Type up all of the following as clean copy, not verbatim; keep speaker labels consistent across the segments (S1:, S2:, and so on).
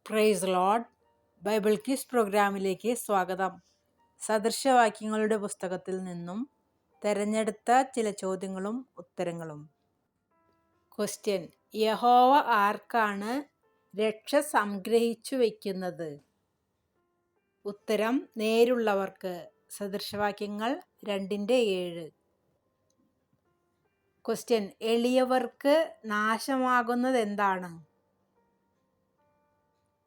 S1: Praise Lord. Bible quiz പ്രോഗ്രാമിലേക്ക് സ്വാഗതം. സദൃശവാക്യങ്ങളുടെ പുസ്തകത്തിൽ നിന്നും തെരഞ്ഞെടുത്ത ചില ചോദ്യങ്ങളും ഉത്തരങ്ങളും. ക്വസ്റ്റ്യൻ: യഹോവ ആർക്കാണ് രക്ഷ സംഗ്രഹിച്ചു വയ്ക്കുന്നത്? ഉത്തരം: നേരുള്ളവർക്ക്. സദൃശവാക്യങ്ങൾ 2:7. ക്വസ്റ്റ്യൻ: എളിയവർക്ക് നാശമാകുന്നതെന്താണ്?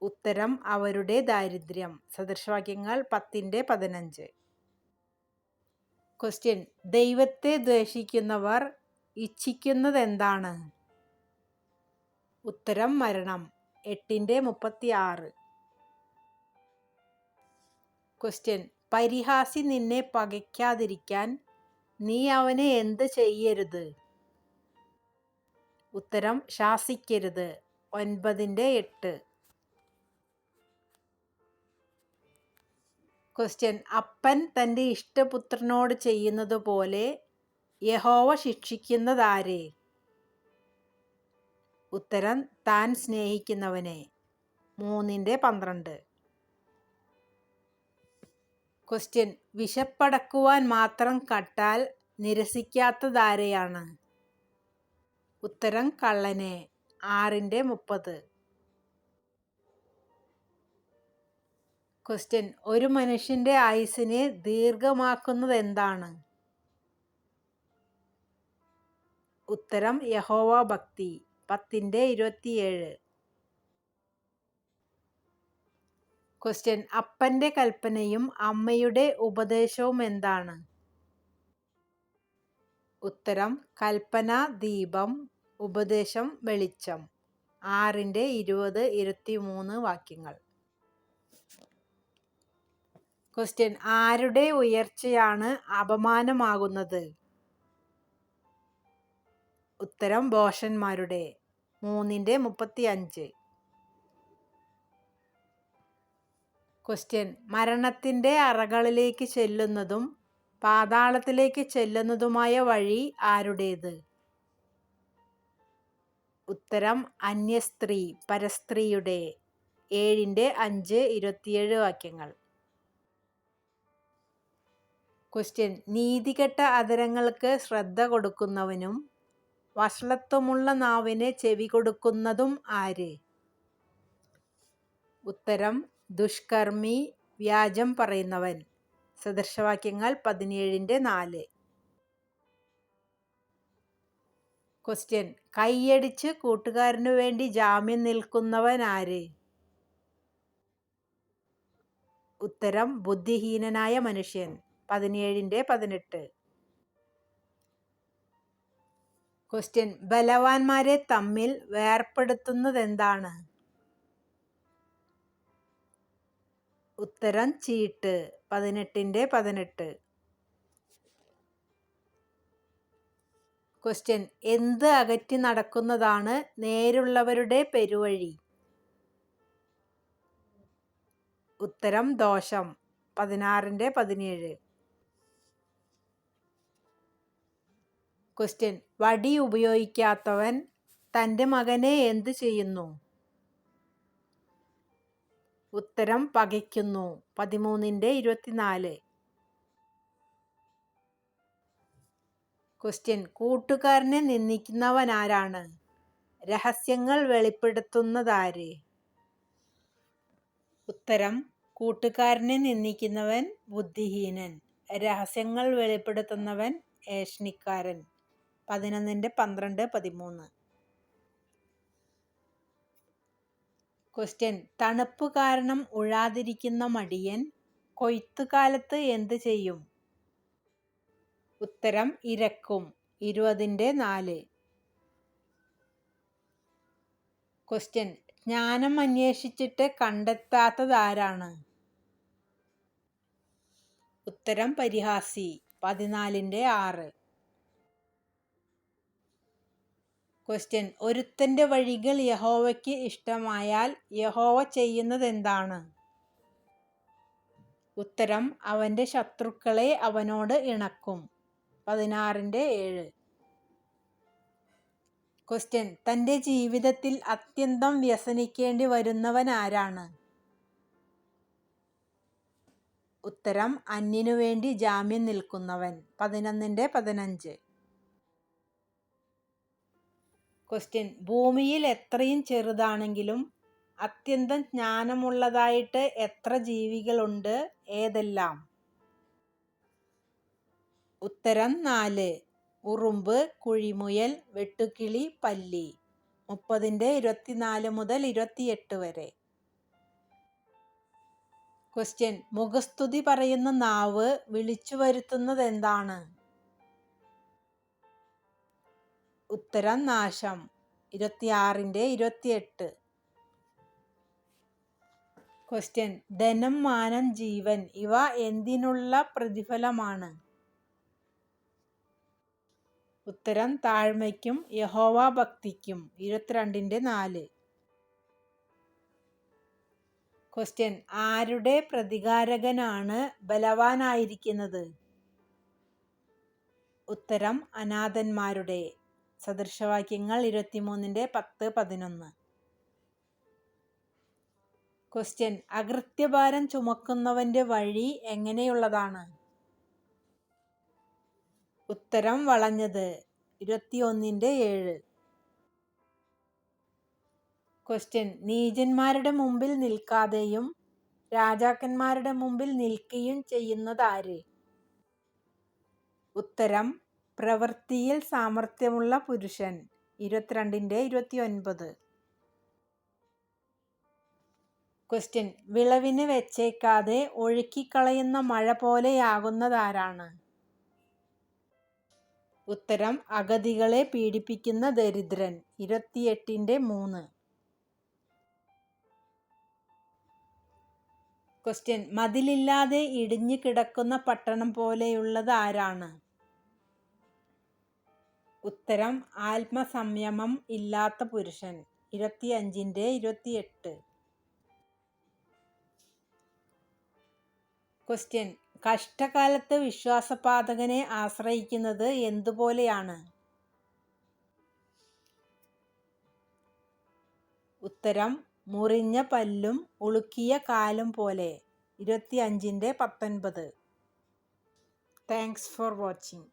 S1: ഉത്തരം: അവരുടെ ദാരിദ്ര്യം. സദൃശവാക്യങ്ങൾ 10:15. ക്വസ്റ്റ്യൻ: ദൈവത്തെ ദ്വേഷിക്കുന്നവർ ഇച്ഛിക്കുന്നതെന്താണ്? ഉത്തരം: മരണം. 8:36. ക്വസ്റ്റ്യൻ: പരിഹാസി നിന്നെ പകയ്ക്കാതിരിക്കാൻ നീ അവനെ എന്ത് ചെയ്യരുത്? ഉത്തരം: ശാസിക്കരുത്. 9:8. ക്വസ്റ്റ്യൻ: അപ്പൻ തൻ്റെ ഇഷ്ടപുത്രനോട് ചെയ്യുന്നത് പോലെ യഹോവ ശിക്ഷിക്കുന്നതാരെ? ഉത്തരം: താൻ സ്നേഹിക്കുന്നവനെ. 3:12. ക്വസ്റ്റ്യൻ: വിശപ്പടക്കുവാൻ മാത്രം കട്ടാൽ നിരസിക്കാത്തതാരെയാണ്? ഉത്തരം: കള്ളനെ. 6:30. ക്വസ്റ്റ്യൻ: ഒരു മനുഷ്യന്റെ ആയുസ്സിനെ ദീർഘമാക്കുന്നതെന്താണ്? ഉത്തരം: യഹോവ ഭക്തി. 10:27. ക്വസ്റ്റ്യൻ: അപ്പന്റെ കൽപ്പനയും അമ്മയുടെ ഉപദേശവും എന്താണ്? ഉത്തരം: കൽപ്പന ദീപം, ഉപദേശം വെളിച്ചം. 6:20, 23 വാക്യങ്ങൾ. ക്വസ്റ്റ്യൻ: ആരുടെ ഉയർച്ചയാണ് അപമാനമാകുന്നത്? ഉത്തരം: ഭോഷന്മാരുടെ. 3:35. ക്വസ്റ്റ്യൻ: മരണത്തിന്റെ അറകളിലേക്ക് ചെല്ലുന്നതും പാതാളത്തിലേക്ക് ചെല്ലുന്നതുമായ വഴി ആരുടേത്? ഉത്തരം: അന്യസ്ത്രീ, പരസ്ത്രീയുടെ. 7:5, 27 വാക്യങ്ങൾ. ക്വസ്റ്റ്യൻ: നീതികെട്ട അധരങ്ങൾക്ക് ശ്രദ്ധ കൊടുക്കുന്നവനും വഷളത്വമുള്ള നാവിന് ചെവി കൊടുക്കുന്നതും ആര്? ഉത്തരം: ദുഷ്കർമ്മി, വ്യാജം പറയുന്നവൻ. സദൃശവാക്യങ്ങൾ 17:4. ക്വസ്റ്റ്യൻ: കൈയടിച്ച് കൂട്ടുകാരനു വേണ്ടി ജാമ്യം നിൽക്കുന്നവൻ ആര്? ഉത്തരം: ബുദ്ധിഹീനനായ മനുഷ്യൻ. 17:18. ക്വസ്റ്റ്യൻ: ബലവാന്മാരെ തമ്മിൽ വേർപെടുത്തുന്നതെന്താണ്? ഉത്തരം: ചീട്ട്. 18:18. ക്വസ്റ്റ്യൻ: എന്ത് അകറ്റി നടക്കുന്നതാണ് നേരുള്ളവരുടെ പെരുവഴി? ഉത്തരം: ദോഷം. 16:17. ക്വസ്റ്റ്യൻ: വടി ഉപയോഗിക്കാത്തവൻ തൻ്റെ മകനെ എന്ത് ചെയ്യുന്നു? ഉത്തരം: പകയ്ക്കുന്നു. 13:24. ക്വസ്റ്റ്യൻ: കൂട്ടുകാരനെ നിന്ദിക്കുന്നവനാരാണ്? രഹസ്യങ്ങൾ വെളിപ്പെടുത്തുന്നതാര്? ഉത്തരം: കൂട്ടുകാരനെ നിന്ദിക്കുന്നവൻ ബുദ്ധിഹീനൻ. രഹസ്യങ്ങൾ വെളിപ്പെടുത്തുന്നവൻ ഏഷണിക്കാരൻ. 11:12, 13. ക്വസ്റ്റ്യൻ: തണുപ്പ് കാരണം ഉഴാതിരിക്കുന്ന മടിയൻ കൊയ്ത്തുകാലത്ത് എന്ത് ചെയ്യും? ഉത്തരം: ഇരക്കും. 20:4. ക്വസ്റ്റ്യൻ: ജ്ഞാനം അന്വേഷിച്ചിട്ട് കണ്ടെത്താത്തതാരാണ്? ഉത്തരം: പരിഹാസി. 14:6. ക്വസ്റ്റ്യൻ: ഒരുത്തന്റെ വഴികൾ യഹോവയ്ക്ക് ഇഷ്ടമായാൽ യഹോവ ചെയ്യുന്നതെന്താണ്? ഉത്തരം: അവന്റെ ശത്രുക്കളെ അവനോട് ഇണക്കും. 16:7. ക്വസ്റ്റ്യൻ തൻ്റെ ജീവിതത്തിൽ അത്യന്തം വ്യസനിക്കേണ്ടി വരുന്നവൻ ആരാണ്? ഉത്തരം അന്യനു വേണ്ടി ജാമ്യം നിൽക്കുന്നവൻ. 11-15. ക്വസ്റ്റ്യൻ ഭൂമിയിൽ എത്രയും ചെറുതാണെങ്കിലും അത്യന്തം ജ്ഞാനമുള്ളതായിട്ട് എത്ര ജീവികളുണ്ട്? ഏതെല്ലാം? ഉത്തരം 4. ഉറുമ്പ്, കുഴിമുയൽ, വെട്ടുക്കിളി, പല്ലി. 30-24-28 വരെ. ക്വസ്റ്റ്യൻ മുഖസ്തുതി പറയുന്ന നാവ് വിളിച്ചു വരുത്തുന്നത് എന്താണ്? ഉത്തരം നാശം. 26-28. ക്വസ്റ്റ്യൻ ധനം, മാനം, ജീവൻ ഇവ എന്തിനുള്ള പ്രതിഫലമാണ്? ഉത്തരം താഴ്മയ്ക്കും യഹോവ ഭക്തിക്കും. 22-4. ക്വസ്റ്റ്യൻ ആരുടെ പ്രതികാരകനാണ് ബലവാനായിരിക്കുന്നത്? ഉത്തരം അനാഥന്മാരുടെ. സദൃശവാക്യങ്ങൾ 23-10-11. ക്വസ്റ്റ്യൻ അകൃത്യഭാരം ചുമക്കുന്നവന്റെ വഴി എങ്ങനെയുള്ളതാണ്? ഉത്തരം വളഞ്ഞത്. 21-7. ക്വസ്റ്റ്യൻ നീചന്മാരുടെ മുമ്പിൽ നിൽക്കാതെയും രാജാക്കന്മാരുടെ മുമ്പിൽ നിൽക്കുകയും ചെയ്യുന്നതാര്? ഉത്തരം പ്രവൃത്തിയിൽ സാമർത്ഥ്യമുള്ള പുരുഷൻ. 22-29. ക്വസ്റ്റ്യൻ വിളവിന് വെച്ചേക്കാതെ ഒഴുക്കിക്കളയുന്ന മഴ പോലെയാകുന്നതാരാണ്? ഉത്തരം അഗതികളെ പീഡിപ്പിക്കുന്ന ദരിദ്രൻ. 28-3. ക്വസ്റ്റ്യൻ മതിലില്ലാതെ ഇടിഞ്ഞു കിടക്കുന്ന പട്ടണം പോലെയുള്ളത് ആരാണ്? ഉത്തരം ആത്മസംയമം ഇല്ലാത്ത പുരുഷൻ. 25-28. ക്വസ്റ്റ്യൻ കഷ്ടകാലത്ത് വിശ്വാസപാതകനെ ആശ്രയിക്കുന്നത് എന്തുപോലെയാണ്? ഉത്തരം മുറിഞ്ഞ പല്ലും ഉളുക്കിയ കാലും പോലെ. 25-19. Thanks for watching.